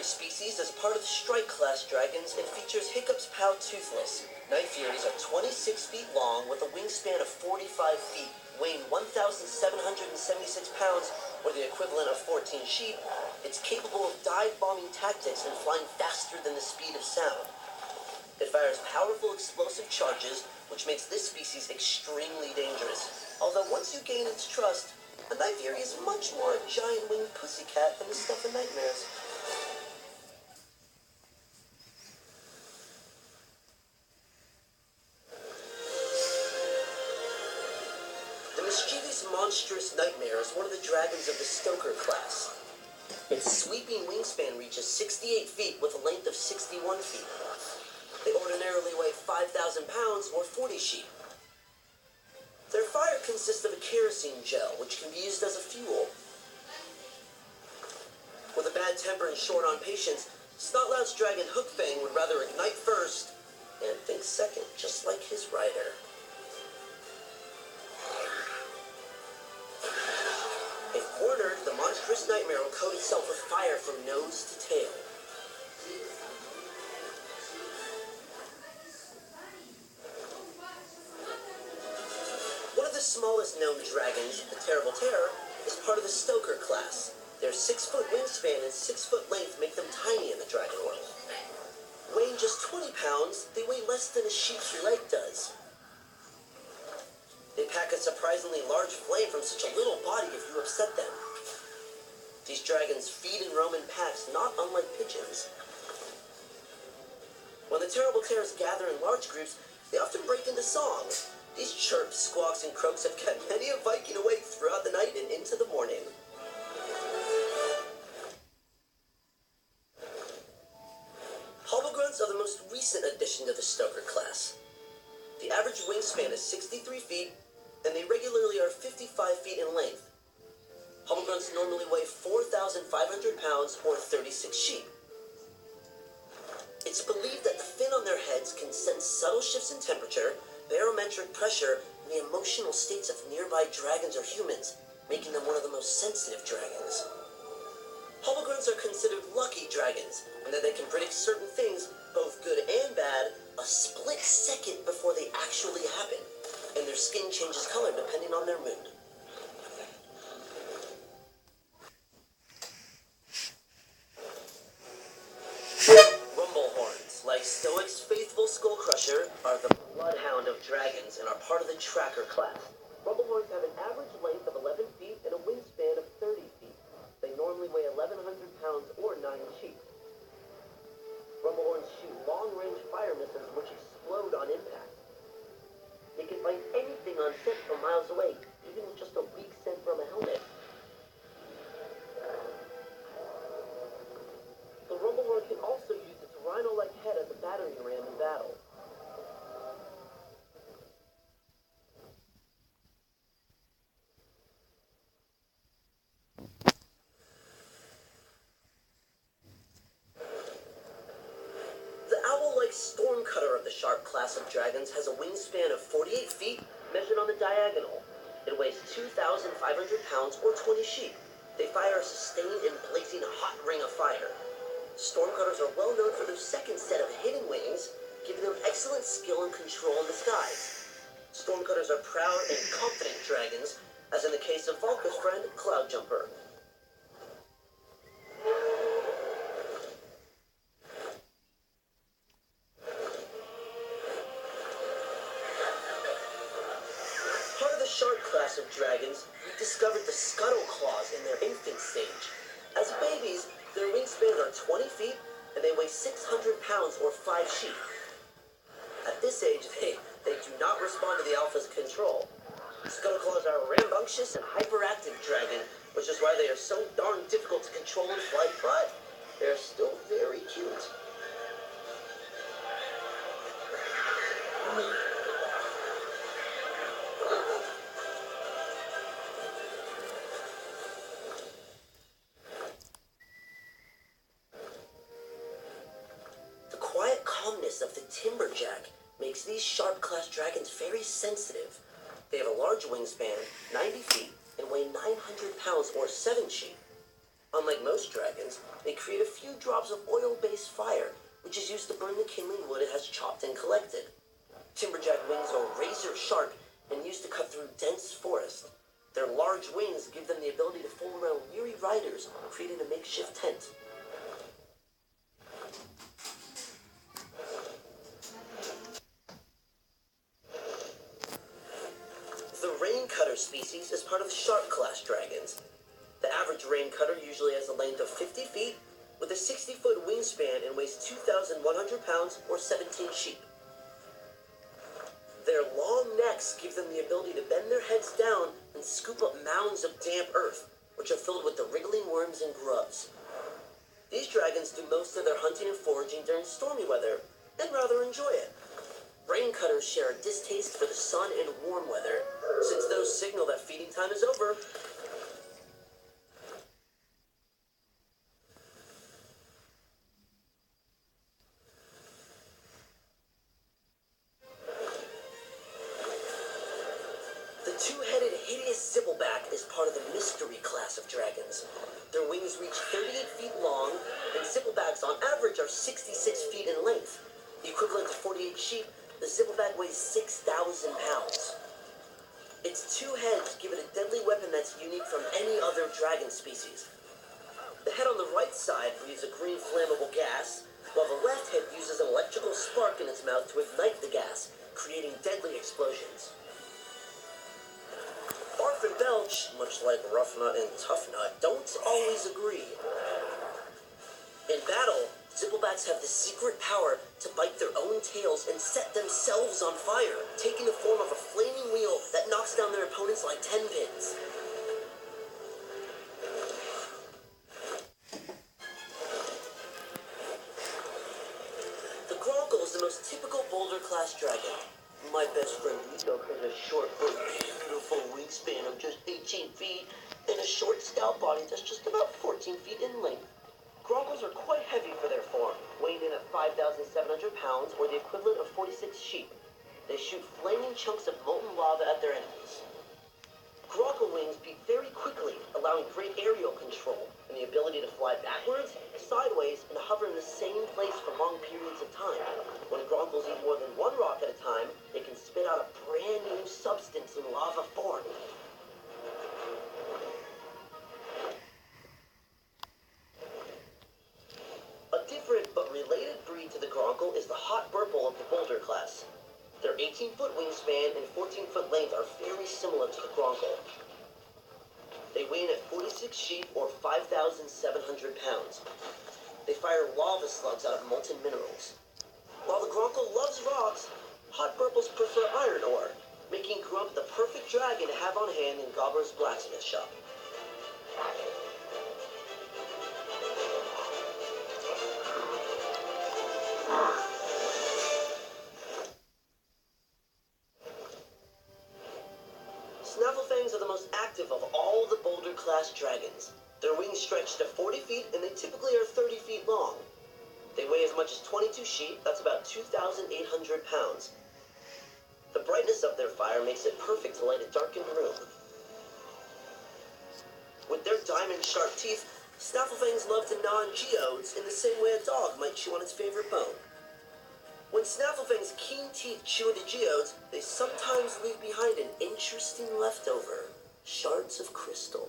species is part of the Strike-class dragons and features Hiccup's Pal Toothless. Night Furies are 26 feet long with a wingspan of 45 feet, weighing 1,776 pounds, or the equivalent of 14 sheep. It's capable of dive-bombing tactics and flying faster than the speed of sound. It fires powerful explosive charges, which makes this species extremely dangerous. Although once you gain its trust, a Night Fury is much more a giant winged pussycat than the stuff in nightmares. The mischievous, monstrous Nightmare is one of the dragons of the Stoker class. Its sweeping wingspan reaches 68 feet with a length of 61 feet. They ordinarily weigh 5,000 pounds or 40 sheep. Their fire consists of a kerosene gel, which can be used as a fuel. With a bad temper and short on patience, Snotlout's dragon Hookfang would rather ignite first and think second, just like his rider. If cornered, the monstrous Nightmare will coat itself with fire from nose to tail. One of the smallest known dragons, the Terrible Terror, is part of the Stoker class. Their 6-foot wingspan and 6-foot length make them tiny in the dragon world. Weighing just 20 pounds, they weigh less than a sheep's leg does. They pack a surprisingly large flame from such a little body if you upset them. These dragons feed and roam in packs, not unlike pigeons. When the Terrible Terrors gather in large groups, they often break into song. These chirps, squawks, and croaks have kept many a Viking awake throughout the night and into the morning. Hobogrunts are the most recent addition to the Stoker class. The average wingspan is 63 feet, and they regularly are 55 feet in length. Hobogrunts normally weigh 4,500 pounds or 36 sheep. It's believed that the fin on their heads can sense subtle shifts in temperature, barometric pressure, and the emotional states of nearby dragons or humans, making them one of the most sensitive dragons. Hobogrunts are considered lucky dragons, in that they can predict certain things, both good and bad, a split second before they actually happen, and their skin changes color depending on their mood. Rumblehorns, like Stoic's faithful Skullcrusher, are the bloodhound of dragons and are part of the Tracker class. Rumblehorns have an average length of 11 feet and a wingspan of 30 feet. They normally weigh 1,100 pounds or 9 sheep. Rumblehorns shoot long-range fire missiles which explode on impact. They can find anything on scent from miles away, even with just a weak scent from a helmet. The Rumblehorn can also use its rhino-like head as a battering ram in battle. Stormcutter of the shark class of dragons has a wingspan of 48 feet, measured on the diagonal. It weighs 2,500 pounds or 20 sheep. They fire a sustained and blazing hot ring of fire. Stormcutters are well known for their second set of hidden wings, giving them excellent skill and control in the skies. Stormcutters are proud and confident dragons, as in the case of Valka's friend, Cloudjumper. Shark class of dragons, we discovered the scuttle claws in their infant stage. As babies, their wingspans are 20 feet, and they weigh 600 pounds or 5 sheep. At this age, they do not respond to the alpha's control. Scuttle claws are a rambunctious and hyperactive dragon, which is why they are so darn difficult to control in flight, but they're still very cute. Of the timberjack makes these sharp class dragons very sensitive. They have a large wingspan, 90 feet, and weigh 900 pounds or 7 sheep. Unlike most dragons, they create a few drops of oil-based fire, which is used to burn the kindling wood it has chopped and collected. Timberjack wings are razor sharp and used to cut through dense forest. Their large wings give them the ability to fold around weary riders, creating a makeshift tent. The raincutter species is part of the shark class dragons. The average raincutter usually has a length of 50 feet, with a 60-foot wingspan and weighs 2,100 pounds or 17 sheep. Their long necks give them the ability to bend their heads down and scoop up mounds of damp earth, which are filled with the wriggling worms and grubs. These dragons do most of their hunting and foraging during stormy weather, and rather enjoy it. Raincutters share a distaste for the sun and warm weather, since those signal that feeding time is over. The two-headed hideous zippleback is part of the mystery class of dragons. Their wings reach 38 feet long, and zipplebacks on average are 66 feet in length. The equivalent to 48 sheep, the zippleback weighs 6,000 pounds. Its two heads give it a deadly weapon that's unique from any other dragon species. The head on the right side breathes a green flammable gas, while the left head uses an electrical spark in its mouth to ignite the gas, creating deadly explosions. Barf and Belch, much like Rough Nut and Tough Nut, don't always agree. In battle, zipplebacks have the secret power to bite their own tails and set themselves on fire, taking the form of a flaming wheel that knocks down their opponents like 10 pins. The Gronkle is the most typical boulder-class dragon. My best friend Nico has a short but beautiful wingspan of just 18 feet and a short stout body that's just about 14 feet in length. Gronkles are quite heavy for their form, weighing in at 5,700 pounds or the equivalent of 46 sheep. They shoot flaming chunks of molten lava at their enemies. Gronkle wings beat very quickly, allowing great aerial control and the ability to fly backwards, sideways, and hover in the same place for long periods of time. When Gronkles eat more than one rock at a time, they can spit out a brand new substance in lava form. A different but related breed to the Gronkle is the Hot Burple of the Boulder class. Their 18-foot wingspan and 14-foot length are very similar to the Gronkle. They weigh in at 46 sheep or 5,700 pounds. They fire lava slugs out of molten minerals. While the Gronkle loves rocks, Hot Burples prefer iron ore, making Grump the perfect dragon to have on hand in Gobbler's blacksmith shop. Snafflefangs are the most active of all the boulder-class dragons. Their wings stretch to 40 feet, and they typically are 30 feet long. They weigh as much as 22 sheep, that's about 2,800 pounds. The brightness of their fire makes it perfect to light a darkened room. With their diamond-sharp teeth, Snafflefangs love to gnaw on geodes in the same way a dog might chew on its favorite bone. When Snafflefangs' keen teeth chew into geodes, they sometimes leave behind an interesting leftover, shards of crystal.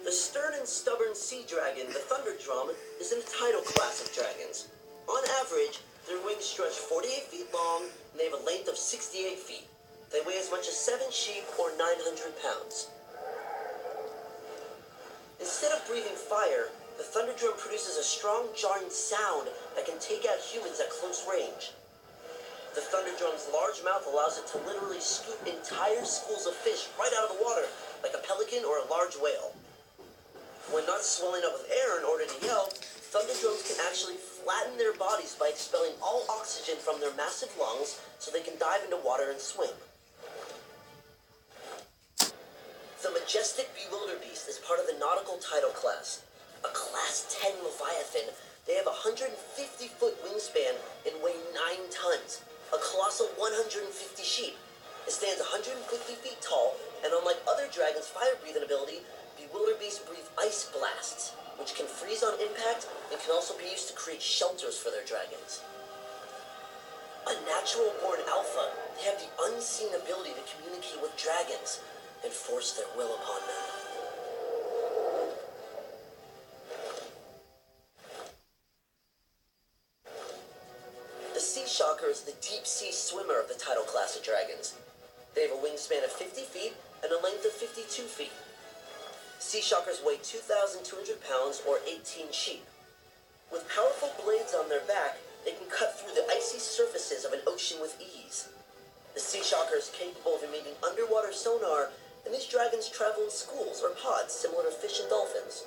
The stern and stubborn sea dragon, the Thunder Drum, is in the tidal class of dragons. On average, their wings stretch 48 feet long, and they have a length of 68 feet. They weigh as much as 7 sheep or 900 pounds. Instead of breathing fire, the Thunder Drum produces a strong, jarring sound that can take out humans at close range. The Thunder Drum's large mouth allows it to literally scoop entire schools of fish right out of the water, like a pelican or a large whale. When not swelling up with air in order to yell, Thunder Drums can actually flatten their bodies by expelling all oxygen from their massive lungs so they can dive into water and swim. The majestic Bewilderbeast is part of the nautical tidal class. A Class 10 Leviathan, they have a 150-foot wingspan and weigh 9 tons, a colossal 150 sheep. It stands 150 feet tall, and unlike other dragons' fire-breathing ability, bewilderbeasts breathe ice blasts, which can freeze on impact and can also be used to create shelters for their dragons. A natural-born alpha, they have the unseen ability to communicate with dragons and force their will upon them. The Sea Shocker is the deep-sea swimmer of the tidal class of dragons. They have a wingspan of 50 feet and a length of 52 feet. Sea Shockers weigh 2,200 pounds or 18 sheep. With powerful blades on their back, they can cut through the icy surfaces of an ocean with ease. The Sea Shocker is capable of emitting underwater sonar, and these dragons travel in schools or pods similar to fish and dolphins.